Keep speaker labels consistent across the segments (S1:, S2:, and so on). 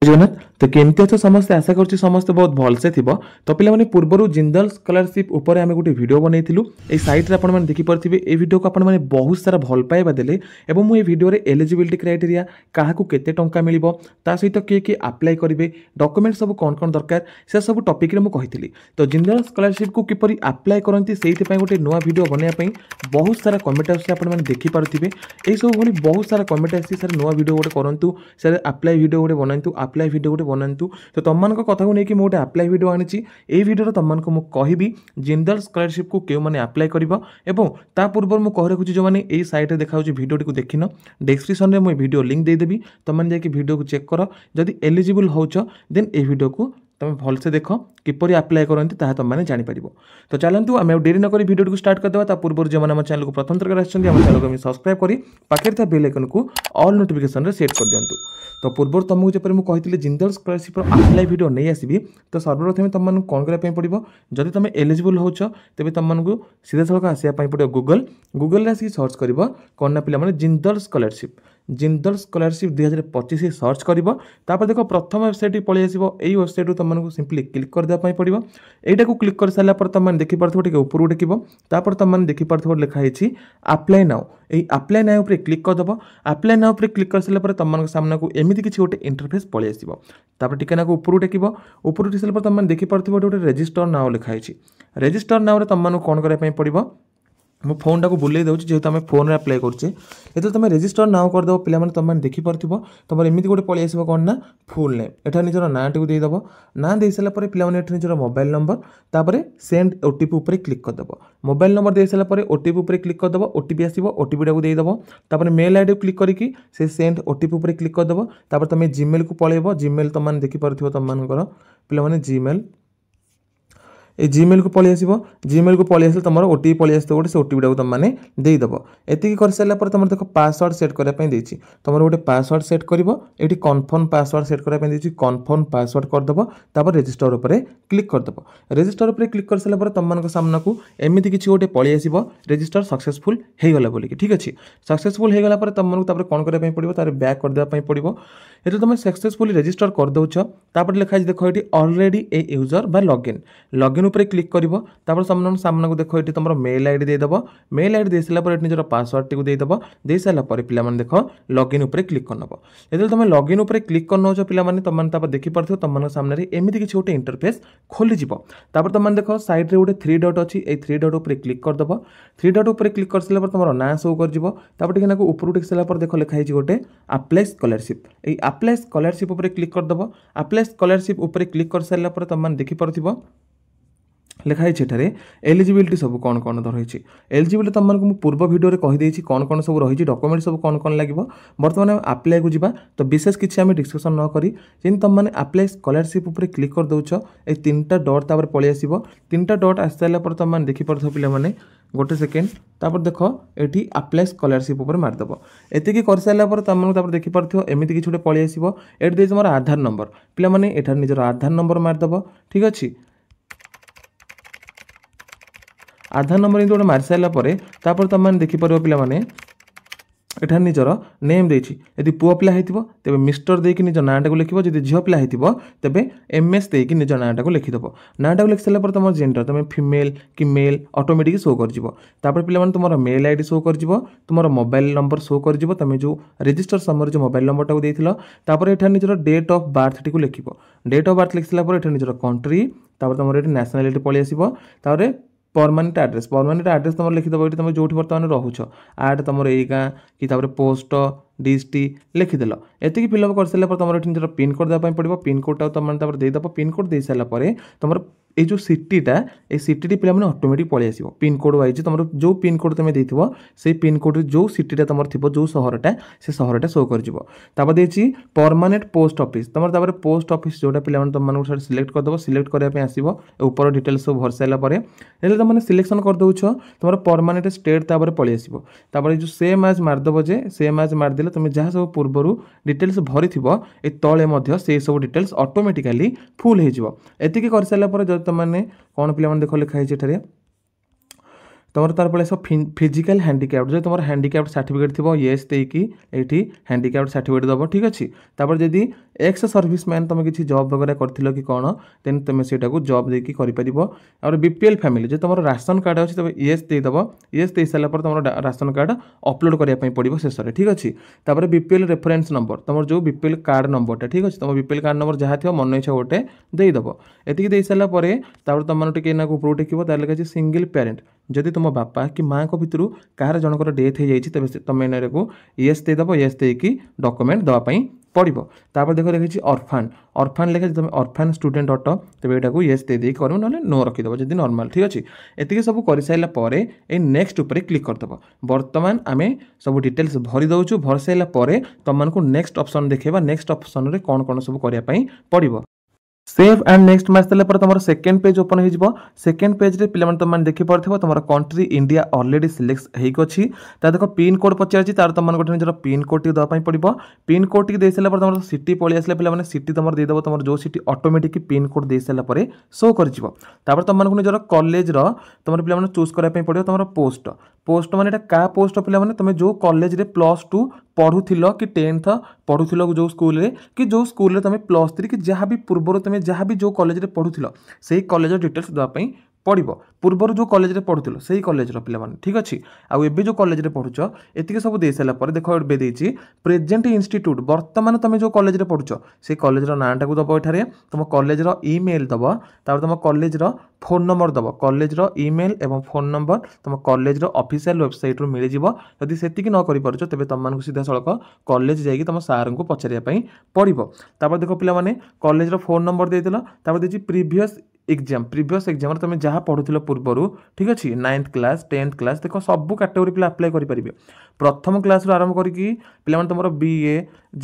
S1: जगन्नाथ तो केमती अच्छे समस्त आशा करुच्ची समस्त बहुत भलसे थी तो पे पूर्व जिंदल स्कॉलरशिप उपर आम गोटे वीडियो बनईलु ये सैट्रे आपने देखिपे ये वीडियो को आपने बहुत सारा भल पाइबा देले और मुझे वीडियो एलिजिबिलिटी क्राइटेरिया क्या केते टंका मिल सहित किए किए आप्लाय करेंगे डॉक्यूमेंट सब कौन कौन दरकार से सब टॉपिक रे मुझे तो जिंदल स्कॉलरशिप को किपर आप्लाय करती से गोटे नुआ वीडियो बनवाई बहुत सारा कमेंट आपने देखिपे ये सब भाई बहुत सारा कमेंट आसी सर नुआ वीडियो गोटे करूँ सर आप्लाय वीडियो गोटे बनातु आप्लाय वीडियो गोटे बनातु तो तुम कथा को लेकिन गोटे आप्लाय वीडियो आनी ये वीडियो तुमको कहि जिंदल स्कॉलरशिप को क्यों मैंने आप्लाय कर पूर्व मुझे कह रखुच्छी जो मैंने ये सैट्रे देखा वीडियो को देखिन डिस्क्रिप्शन में मुझे वीडियो लिंक देदेवी तुमने जाकि वीडियो को चेक कर जदि एलिजिबल होच देन ये वीडियो को तुम भलसे देख किपर आप्लाय करती तुमने जापर तो चलतु आम डेरी नक वीडियो को स्टार्ट करदे पूर्व जो मैंने चैनल को प्रथम थर चैनल को सब्सक्राइब कर पाखे बेल आइकन को ऑल नोटिफिकेशन सेट कर दिंतु तो पूर्व तुमको जब मुझे कही जिंदल स्कॉलरशिप आप्लाय वीडियो नहीं आसबि तो सर्वप्रथम तुम कौन करने पड़ो जदि तुम एलिजिबल होच तेज तुमको सीधा सड़क आसापी पड़ो गूगल आसिक सर्च कर कौन ना पे जिंदल स्कॉलरशिप 2025 सर्च कर देख प्रथम वेबसाइट पलि आसो यही वेबसाइट तुमको सिंपली क्लिक करदेप पड़ो यहाँ को क्लिक कर सारापर तुमने देखिपो टे ऊपर टेक तुमने देखिपो लिखाई आप्लाय नाउ ये आप्लाय नाउ पर क्लिक करदेव आप्लाय नाउ पर क्लिक कर सारापर तुम सामना को एमती किसी गोटे इंटरफेस पलि आसो टिके ऊपर टेक ऊपर टेक सारापर तुमने देखिपो गोटे रजिस्टर नाउ लिखाई रजिस्टर नाउ तुमको कौन करने पड़ो मो फोन टाक बुले दूसरी जेहतु आम फोन अप्लाई करछे ये तुम रजिस्टर नाउ करदेव पे तुमने देखिपो तुम एमती गोटे पलि आसो कौन ना फुल नेम एटा निजर ना टी देदेव ना दे सारापर पे निजर मोबाइल नंबर तापर सेंड ओटीपी उपर क्लिक करदेव मोबाइल नंबर दे सारापर ओटीपी उपर क्लिक करदेव ओटीपी आसो ओटीपी टाक देदेव तापर मेल आईडी क्लिक करके से सेंड ओटीपी उपर क्लिक करदेव तापर तुम जीमेल को पलैब जीमेल तुमने देखिपो तुमर पे जीमेल ये जीमेल को पलि आसो जीमेल को पलि आस तुम ओटीपी पलि आस गोटे से ओटीपी टाक तुमने देदेव एति कर सारापर तुम देख पासवर्ड सेट करने तुम गोटे पासवर्ड सेट कर ये कन्फर्म पासवर्ड सेट करने कन्फर्म पासवर्ड करदेव तापर रजिस्टर उपर क्लिक करदेव रजिस्टर उपर क्लिक कर सारापर तुम सामना को एमती किसी गोटे पलि आसो रजिस्टर सक्सेसफुल होगला बोलिकी ठीक अच्छे सक्सेसफुल होगला तुमको कौन करने पड़ो तार बैक करदेवाई पड़ो ये तुम सक्सेसफुली रजिस्टर करदे तापर लिखाई देख ये ऑलरेडी ए यूजर बा लॉगिन उपर क्लिक कर सामना को देख ये तुम मेल आईडी देदेव मेल आईडी दे सारापर निजर पासवर्ड टी देदेव दे सारापर पे देख लॉगिन उपर क्लिक करनब जो तुम लॉगिन उपर क्लिक करनौ पे तुमने देखिपो तुम सामने एमती किसी गोटे इंटरफेस खोलीज तुमने देख साइड्रे गोटे 3 डॉट अच्छी 3 डॉट उपर क्लिक करदेव 3 डॉट उपर क्लिक कर सारापर तुम ना शो कर ऊपर टेक सारापर देख लिखाई गोटे आप्लाय स्कॉलरशिप ये आप्लाय स्कॉलरशिप उपर क्लिक करदेव आप्लाय स्कॉलरशिप उपर क्लिक कर सारापर तुमने देखिपो लिखाई एठारे एलिजिबिलिटी सब कौन कौन रही एलिजिबिलिटी तुमको पूर्व वीडियो रे कही कौन कौन सब रही डॉक्यूमेंट सब कौन कौन लगे बर्तमान आप्लाय को जीवा तो विशेष किसी आम डिस्कसन न करी जेन तुमने आप्लाय स्कॉलरशिप उपर क्लिक कर दौच ये 3टा डॉट तापर पलि आसो 3टा डॉट आस सारापर तुमने देखिपो पे गोटे सेकेंड तापर देख ये आप्लाय स्कॉलरशिप उपर मारदेव एतिकी कर सारापर तुमको देखिपो एमती किसी गोटे पलि आसो ये दे तुम आधार नंबर पे एठार निजर आधार नंबर मारदेव ठीक अच्छे आधार नंबर गोटे मारी सारापर तुमने देखिपर पे एठार निजर नेम देछि यदि पुओ पिला होइतिबो तेबे मिस्टर देकी निज नाटा को लिखिबो यदि झियो पिला होइतिबो तेबे एमएस देकी निज नाटा को लिखिदबो नाटा को लिख साला पर तुम जेंडर तुम फीमेल कि मेल ऑटोमेटिक शो कर जिवो तापर पिला माने तुमरो मेल आईडी शो कर जिवो तुमरो मोबाइल नंबर शो कर जिवो तुम जो रजिस्टर समय जो मोबाइल नंबर टाको देथिलो तापर एठार निजर डेट ऑफ बर्थ टी को लिखिबो डेट ऑफ बर्थ लिख साला पर एठार निजर कंट्री तापर तुमरो एठी नेशनलिटी पळि आसीबो तापर परमानेंट एड्रेस तुम लिखिदेव ये तुम जो बर्तमान रोच आड तुम यही गाँ कि पोस्ट डिस्ट्री लिखिदेल एतिक फिलअप कर सारापर तुम निजर पिन कोड देवाई पड़ो पिन कोड तुम देदेव पिन कोड दे सारापर तुम ये जो सिटीटा ये सिटी पे ऑटोमेटिक पलि आसो पिन कोड वाइज तुम जो पिन कोड तुम देथिबो से पिन कोड जो सिटीटा तुम थी जो सहरटा से सहरटा शो कर देछि परमानेंट पोस्ट ऑफिस तुम पोस्ट ऑफिस जोटा पे तुम सिलेक्ट करदेव सिलेक्ट करने आसो ऊपर डिटेल्स सब भर सारापर तुमने सिलेक्शन कर दौच तुम परमानेंट स्टेट पलि आसो जो सेम आज मारदेव जे सेम आज मारदेले तुम जहाँ सब पूर्वर डिटेल्स भरी ए तले से सब डिटेल्स ऑटोमेटिकली फुल हो एतिक कर सारापर जो तुमने कौन पे देख लिखाई तुम तार पड़े फिजिकल हैंडिक्याप्ट जो तुम हैंडिक्याप्ट सर्टिफिकेट थी येस देकी ये हैंडिक्याप्ट सर्टिफिकेट दब ठीक अच्छे तापर जदि एक्स सर्विस मैन तुम किसी जॉब वगैरह कर कि कौन देन तुम से जॉब देकी कर और बीपीएल फैमिली जो तुम राशन कार्ड अच्छे तब येस देदेव येस दे सारापर तुम राशन कार्ड अपलोड करने पड़ो शेष में ठीक अच्छे तापर बीपीएल रेफरेन्स नंबर तुम जो बीपीएल कार्ड नंबरटा ठीक अच्छे तुम बीपीएल कार्ड नंबर जहाँ थी मन इच्छा गोटे देदेव एति दे सारापर तुम टे उपरू टेकिब तार लिखा सिंगल पेरेंट जदि तुम बापा कि माँ को भितर कह जनकर डेथ हो जाए तेज तुम को येस देदेव येस देकी डॉक्यूमेंट देवाई पड़ो तापर देख देखिए ऑर्फान ऑर्फान लिखा तुम ऑर्फान स्टूडेंट अट तेज यहाँ येस दे कर ना नो रखीदेव जब नॉर्मल ठीक अच्छे एति सब कर सारापर ये नेक्स्ट उपर क्लिक करदेव बर्तमान आम सब डिटेल्स भरी दौचु भर सारापर तुमको नेक्स्ट ऑप्शन देखा नेक्स्ट ऑप्शन में कौन कौन सब करने पड़ो सेव एंड नेक्स्ट मार्च देला पर तुम सेकेंड पेज ओपन हो सेकेंड पेज रे पिला तुम देखी पार्थ तुम कंट्री इंडिया ऑलरेडी सिलेक्ट होगी देख पिन कोड पचार तार तुम गोटे निजर पिन कोड टी देवाई पड़ो पिन कोड टी दे सारा तुम सिटी पलि आसला पे सिटी तुम देदेव तुम जो सिटी ऑटोमेटिक पिन कोड दे सारापर शो कर तुमको निजर कॉलेज तुम पे चूज करने पड़ो तुम पोस्ट पोस्ट माने क्या पोस्ट पे तुम जो कॉलेज रे +2 पढ़ुल कि 10th पढ़ुल जो स्कूल रे कि जो स्कूल रे तुम +3 कि जहाँ भी पूर्व तुम जहाँ भी जो कॉलेज रे पढ़ुल से कॉलेज डिटेल्स देवाई पड़ो पूर्वर जो कॉलेज रे पढ़ुल से कॉलेज पे ठीक अच्छे आउ एबे जो कॉलेज रे पढ़ुच एतिक सब दे सारापर देख ए देती प्रेजेंट इंस्टीट्यूट बर्तमान तुम जो कॉलेज रे पढ़ुच से कॉलेज नाटा को दब एठारे तुम कॉलेज ईमेल दब तापर तुम कॉलेज फोन नंबर दब कॉलेज ईमेल एवं फोन नंबर तुम कॉलेज ऑफिशियल वेबसाइट रू मिल जदि से न कर तेज तुमको सीधा सड़क कॉलेज जाकि तुम सार को पचारे पड़ो तापर देख पे कॉलेज फोन नंबर देदेल देखिए प्रीवियस एग्जाम तुम जहाँ पढ़ुल पूर्वर ठीक अच्छे 9th क्लास 10th क्लास देख सब कैटेगोरी पे अप्लाई करेंगे प्रथम क्लास रू आरंभ करके पे तुम बीए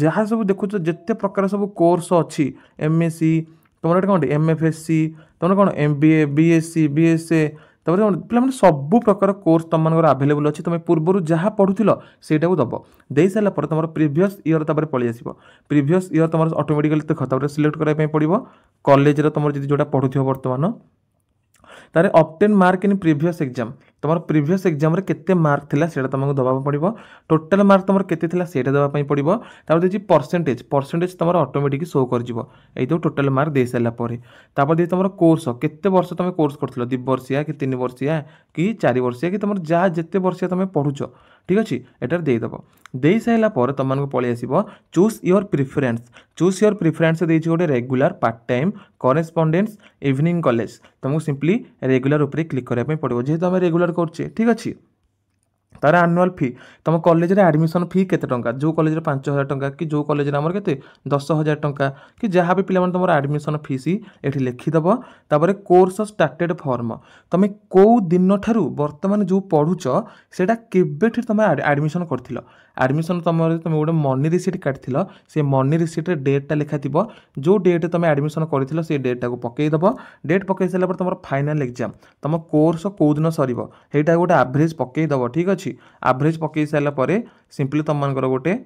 S1: जहाँ सब देखुच जिते प्रकार सब कोर्स अच्छी एमएससी तुम कौन एमएफएससी तुम कौन एमबीए बीएससी बीएसए पे सब प्रकार कोर्स तुम आवेलेबल अच्छी तुम पूर्वर जहाँ पढ़ुल से दब दे सारापर तुम प्रीवियस ईयर तब पलि आस प्रीवियस ईयर तुम ऑटोमेटिकली देख सिलेक्ट करने पड़ो कॉलेज तुम जी जोटा पढ़ुव बर्तमान तारे obtain mark in previous exam तुम प्रीवियस एग्जाम रे केते मार्क थिला सेटा तुमको दबा पड़ो टोटल मार्क तुम केते थिला सेटा देवाई पड़ो तापर देखिए परसेंटेज तुम ऑटोमेटिक शो कर जो टोटल मार्क दे सारा तापर देखिए तुम कोर्स केते वर्ष तुम कोर्स कर 2 वर्षिया कि 3 वर्षिया कि 4 वर्षिया कि तुम जहाँ जिते वर्षिया तुम पढ़ुच ठीक अच्छे एटार देदेव दे सारापर तुमको पलि आस चूज योर प्रिफरेन्स देती गोटे regular part time correspondence evening college तुमको सिंपली रेगुलर उपर क्लिक करने पड़ो जेहेतु आम रेगुलर करछे ठीक अच्छे तार आनुआल फी तुम कॉलेज रे एडमिशन फी केते टंका जो कॉलेज रे 5,000 टंका कि जो कॉलेज रे हमर केते 10,000 टंका कि जहाँ भी पिला तुम एडमिशन फीस ये लिखिदेव तापर कोर्स स्टार्टेड फॉर्म तुम कौ दिन ठारू बर्तमान जो पढ़ुच से केबे तुम एडमिशन कर एडमिशन तुम गोटे मनी रिसीट काटि से मनी रिसीट डेटा लिखा थी जो डेट तुम एडमिशन कर से डेटा को पकईदेव डेट पकई सारापर तुम फाइनाल एग्जाम तुम कोर्स कौ दिन सर गोटे एवरेज पकईदेव ठीक अच्छे एवरेज पकई सारापर सिंपली तुम गोटे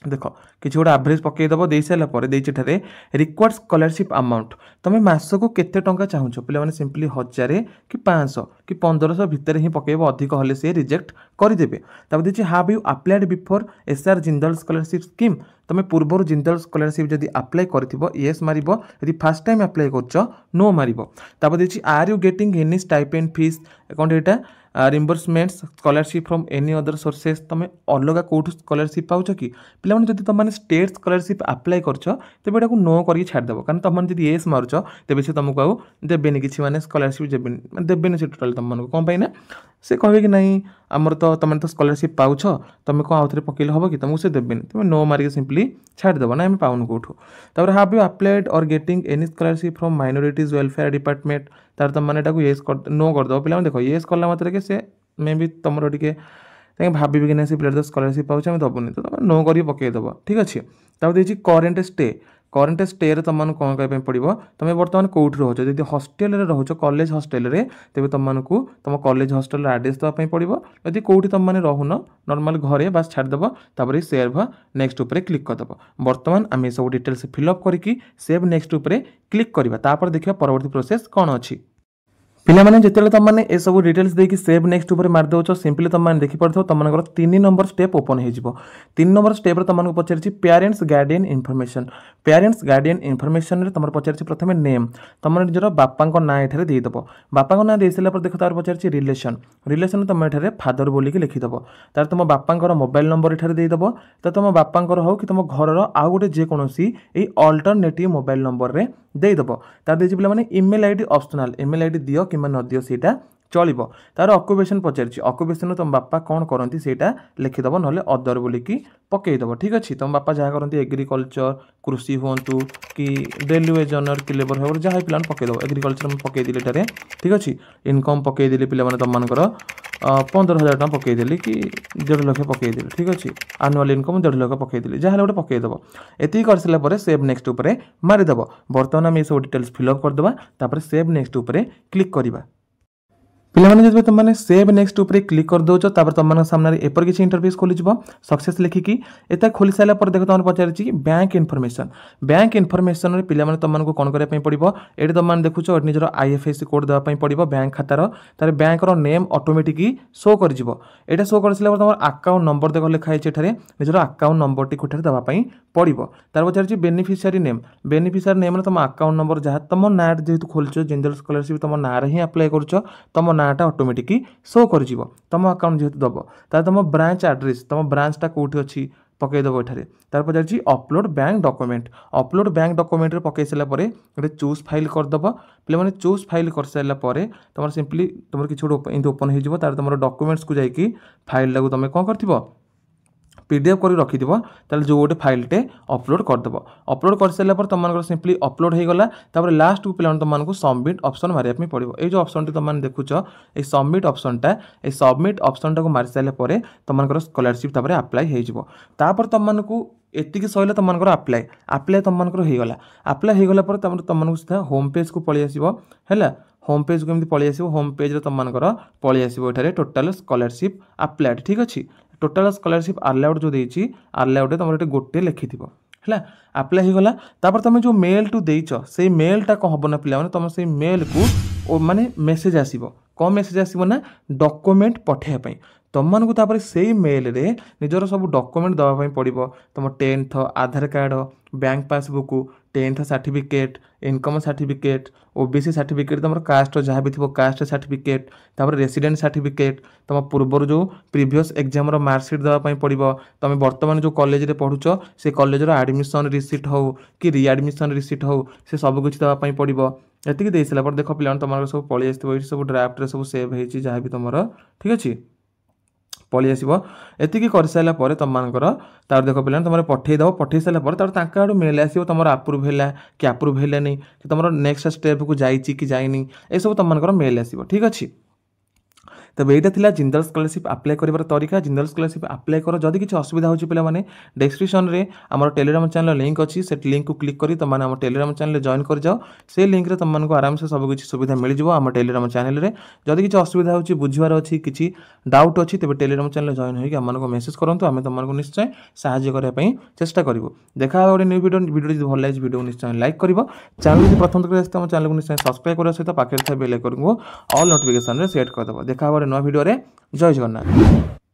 S1: देख किसी गोटे एवरेज पकईदेव दे सारापर देठे रिक्वायर्ड स्कॉलरशिप अमाउंट तुम मासक केते टंका चाहूच पे सिंपली 1000 कि 500 कि 1500 भितर ही पकईब अधिक हेल्ले से रिजेक्ट करदे तब देखिए have you applied before SR Jindal scholarship scheme तुम पूर्व जिंदल स्कॉलरशिप जब अप्लाई कर येस मार यदि फर्स्ट टाइम अप्लाई कर नो मार तब देखिए are you getting any stipend fees कौन यहाँ reimbursement scholarship from any other sources तुम अलग कौट स्कॉलरशिप पाच कि पे जब तुमने स्टेट स्कॉलरशिप अप्लाई कर तेज यहाँ नो कर छाड़देव कारण तुमने जब येस मारुच तेज से तुमको आउ देवेनि कि स्कॉलरशिप देवेनि से टोटाल तुमको कौन पाई ना से कहे कि नहीं आमर तो तुम तो स्कॉलरशिप पाच तुम कौन आउ थे पकड़े हम कि तुमको से देवेनि तुम नो मारिक सिंपली छाड़देव ना आम पाऊन कौटू तापर हाव यू अप्लाइड और getting any scholarship from minorities welfare department तार तुम मैंने येस नो करदेव पे देख येस कला मात्र के से मे भी तुम टे भावी कि ना से पिला स्कॉलरशिप पाँच दबुनि तो तुम नो कर पकईदेव ठीक अच्छे तब देखिए करेन्ट स्टे तुमको कौन करने पड़ो तुम बर्तमान कौटी रोच जब हस्टेल रोच कॉलेज हस्टेल तेज तुमको तुम कॉलेज हस्टेल एड्रेस देवाई पड़ो यदि कौटी तुमने रोन नॉर्मल घरे बास छाड़देव तापर सेव नेक्स्ट उपर क्लिक करदेव बर्तमान आम सब डिटेल्स फिलअप करके सेव नेक्स्ट उपर क्लिक करवा देखिए परवर्ती प्रोसेस कौन अच्छी पिलामाने जेतेले तमने ए सब डिटेल्स देकी सेव नेक्स्ट ऊपर मार दोछ सिंपली तमने देखि पड़थो तमनकर 3 नंबर स्टेप ओपन हे जिवो 3 नंबर स्टेप रे तमनको पचारछि पेरेंट्स गार्डियन इन्फॉर्मेशन रे तमर पचारछि प्रथमे नेम तमन निजर बापांको ना एठारे देइ दबो बापांको ना देइ सला पर देखो तार पचारछि रिलेशन तम एठारे फादर बोली कि लिखि दबो तार तम बापांकर मोबाइल नंबर एठारे देइ दबो त तम बापांकर हो कि तम घरर आ गोटे जे कोनोसी ए अल्टरनेटिव मोबाइल नंबर रे देइ दबो तार देछि पिला माने email ID optional email ID दियो कि न दियो सेटा चलिबो तार ऑक्युपेशन पचारछि ऑक्युपेशन तम बापा कोन करंती सेटा लिखि दबो नले अदर बोली कि पकेइ दबो ठीक अछि तम बापा जहा करंती एग्रीकल्चर कृषि होंतु कि डेली वेज ऑनर कि लेबर होवर जहा प्लान पकेइ दबो एग्रीकल्चर में पकेइ दिले टारे ठीक अछि इनकम पकेइ दिले पिला माने तम मानकर 15,000 टका पकेइ दिले कि 1.5 लाख पकेइ दिले ठीक अछि एनुअल इनकम 1.5 लाख पकेइ दिले जहा गोटे पकेइ दबो एति करसला परे सेव नेक्स्ट ऊपर मारि दबो वर्तमान हम ए सब डिटेल्स फिल अप कर दबा तापर सेव नेक्स्ट ऊपर क्लिक करबा पिलाने जब तुमने सेव नेक्स्ट ऊपर क्लिक कर दोच तापर तुम सामने एपर किसी इंटरफेस खोली सक्सेस लिखिकी एता खोली सारा पर देखो तुम पचारि बैंक इनफॉरमेशन रे पिला माने तुमको कोन करे पई पड़िबो एठी तुम देखुछ निजर आईएफएससी कोड देवा पई पड़िबो बैंक खातार तार बैंक रो नेम ऑटोमेटिक शो कर जिवो एटा शो करसिला पर तुम अकाउंट नंबर देखो लिखा है एठारे निजर अकाउंट नंबर टी कोठारे देवा पई पड़िबो तार पचारि बेनिफिशियरी नेम रे तुम अकाउंट नंबर जहा तुम ना जेतु खोलछ जिंदल स्कॉलरशिप तुम ना रे ही अप्लाई करछ तुम नाटा ऑटोमेटिक शो कर तुम अकाउंट जेहेतु दब तार तुम ब्रांच एड्रेस तुम ब्रांचटा कौटी अच्छी पकई दब एठारे तार पचार अपलोड बैंक डॉक्यूमेंट रे पकई सारा गोटे चूज फाइल करदब पे चूज फाइल कर सारापर तुम सिंपली तुम कि गोटे ओपन हो तार तुम डॉक्यूमेंट्स को जाकि फाइल टाक तुम कौन कर पीडीएफ कर रखिदिव ताले जो गोटे फाइलटे अपलोड करदेव अपलोड कर सारापर तुम सिंपली अपलोड हो गला तापर लास्ट को पिला तुमको सबमिट ऑप्शन मारिया पड़ो ये जो ऑप्शन तुम देखुच ये सबमिट ऑप्शन को मारी सारापर तुम स्कॉलरशिप तापर अप्लाई होपर तुमको एतिक सैला तुमको अप्लाई तुमको होगला अप्लाई होगला तुमको सीधा होम पेज को पलि आसो है होम पेज को पलि आसो होम पेज तुमको पलि आसो ये टोटाल स्कॉलरशिप अप्लाइड ठीक अच्छे टोटाल स्कॉलरशिप अलाउड जो देछि अलाउड तुम गोटे लिखि है अप्लाई होगला तापर तुम जो मेल टू देच से मेलटा कौन हम ना पिला तुम से मेल को माने मेसेज आसो कौन मेसेज आसो ना डॉक्यूमेंट पठाइबा तुमको तापर से मेल रे निजर सब डॉक्यूमेंट दवाई पड़ो तुम 10th Aadhaar card bank passbook 10th certificate income certificate OBC certificate तुम कास्ट जहाँ भी थी कास्ट सर्टिफिकेट तापर रेसिडेंट सर्टिफिकेट तुम पूर्वर जो प्रीवियस एग्जाम मार्कशीट दवाई पड़ो तुम बर्तमान जो कॉलेज रे पढ़ुच से कॉलेजर एडमिशन रिसीट हो कि रिएडमिशन रिसीट हो से सब कुछ दवाई पड़ो एतिक दे सारा देख पिला तुम सब पलि आसो सब ड्राफ्ट सब सेव हो जहाँ भी तुम ठीक अच्छे पलि आसो एतिक कर सारापर तुमकर तार देख पे तुम पठे सारापर आड़ू मेल आसो तुम आप्रुव है कि आप्रुव है नहीं कि तुम नेक्स्ट स्टेप को जाइए कि जाइनी ये सब तुमको मेल आसो ठीक अच्छे तब यहाँ था जिंदल स्कॉलरशिप अप्लाई कर तरीका जिंदल स्कॉलरशिप अप्लाई कर जदि किसी असुविधा होची पिला माने डिस्क्रिप्शन में आम टेलीग्राम चैनल लिंक अच्छी से लिंक को क्लिक करी तुम आम टेलीग्राम चैनल जॉइन कर जाओ से लिंक रे तुमको आराम से सब किसी सुविधा मिल जाव आम टेलीग्राम चैनल रे जदि किसी असुविधा होची बुझवार अच्छी किसी डाउट अच्छी तेज टेलीग्राम चैनल जॉइन होगी आमको मेसेज करूँ आम तुमको निश्चय साहाय्य करने चेष्टा करूँ देखा गोटे न्यू वीडियो जो भल लगे वीडियो निश्चय लाइक कर चैनल प्रथम तक चैनल को निश्चय सब्सक्राइब करने सहित पाखे बेल आइकन को ऑल नोटिफिकेशन रे सेट करदेव देखा नया वीडियो रे जय जगन्नाथ।